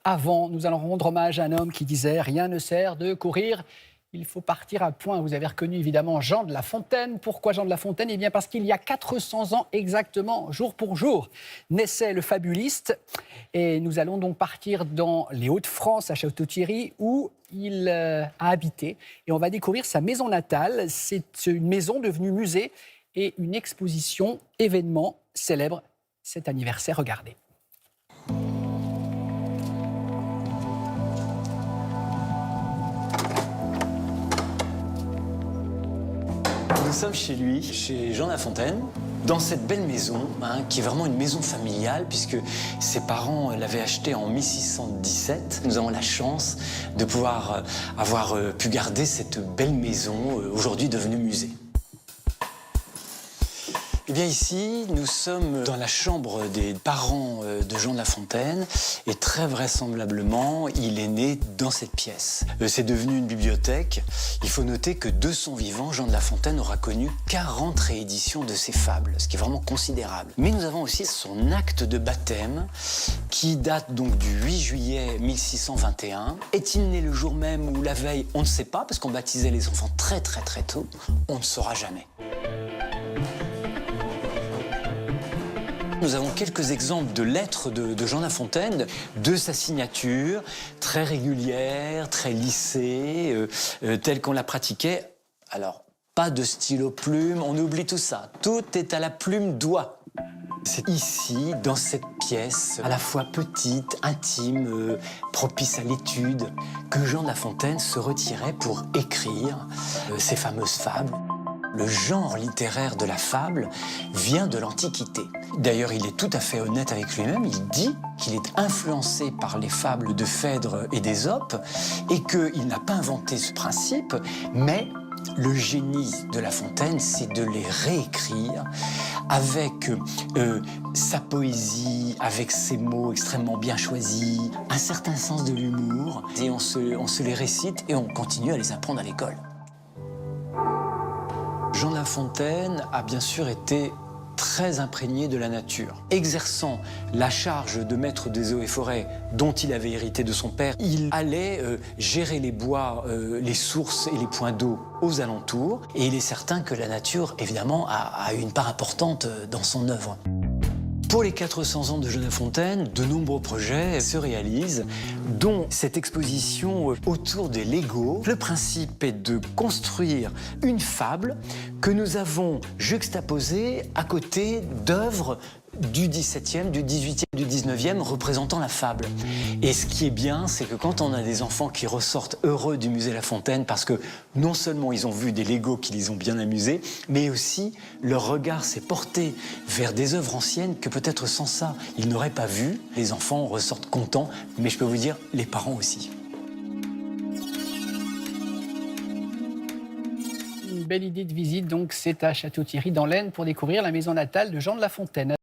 avant, nous allons rendre hommage à un homme qui disait « Rien ne sert de courir, il faut partir à point ». Vous avez reconnu évidemment Jean de La Fontaine. Pourquoi Jean de La Fontaine? Eh bien parce qu'il y a 400 ans exactement, jour pour jour, naissait le fabuliste. Et nous allons donc partir dans les Hauts-de-France, à Château-Thierry, où il a habité. Et on va découvrir sa maison natale. C'est une maison devenue musée et une exposition événement célèbre cet anniversaire. Regardez. Nous sommes chez lui, chez Jean de La Fontaine, dans cette belle maison, qui est vraiment une maison familiale, puisque ses parents l'avaient achetée en 1617. Nous avons la chance de pouvoir avoir pu garder cette belle maison, aujourd'hui devenue musée. Eh bien ici, nous sommes dans la chambre des parents de Jean de La Fontaine et très vraisemblablement, il est né dans cette pièce. C'est devenu une bibliothèque. Il faut noter que de son vivant, Jean de La Fontaine aura connu 40 rééditions de ses fables, ce qui est vraiment considérable. Mais nous avons aussi son acte de baptême qui date donc du 8 juillet 1621. Est-il né le jour même ou la veille? On ne sait pas parce qu'on baptisait les enfants très tôt. On ne saura jamais. Nous avons quelques exemples de lettres de Jean de La Fontaine, de sa signature, très régulière, très lissée, telle qu'on la pratiquait. Alors, pas de stylo plume, on oublie tout ça. Tout est à la plume doigt. C'est ici, dans cette pièce, à la fois petite, intime, propice à l'étude, que Jean de La Fontaine se retirait pour écrire ses fameuses fables. Le genre littéraire de la fable vient de l'Antiquité. D'ailleurs, il est tout à fait honnête avec lui-même. Il dit qu'il est influencé par les fables de Phèdre et d'Ésope et qu'il n'a pas inventé ce principe, mais le génie de La Fontaine, c'est de les réécrire avec sa poésie, avec ses mots extrêmement bien choisis, un certain sens de l'humour. Et on se les récite et on continue à les apprendre à l'école. Jean de La Fontaine a bien sûr été très imprégné de la nature. Exerçant la charge de maître des eaux et forêts dont il avait hérité de son père, il allait gérer les bois, les sources et les points d'eau aux alentours. Et il est certain que la nature, évidemment, a une part importante dans son œuvre. Pour les 400 ans de Jean de La Fontaine, de nombreux projets se réalisent, dont cette exposition autour des Legos. Le principe est de construire une fable que nous avons juxtaposée à côté d'œuvres du XVIIe, du XVIIIe, du XIXe représentant la fable. Et ce qui est bien, c'est que quand on a des enfants qui ressortent heureux du musée La Fontaine, parce que non seulement ils ont vu des Legos qui les ont bien amusés, mais aussi leur regard s'est porté vers des œuvres anciennes que peut-être sans ça, ils n'auraient pas vues. Les enfants ressortent contents, mais je peux vous dire, les parents aussi. Une belle idée de visite, donc c'est à Château-Thierry dans l'Aisne pour découvrir la maison natale de Jean de La Fontaine.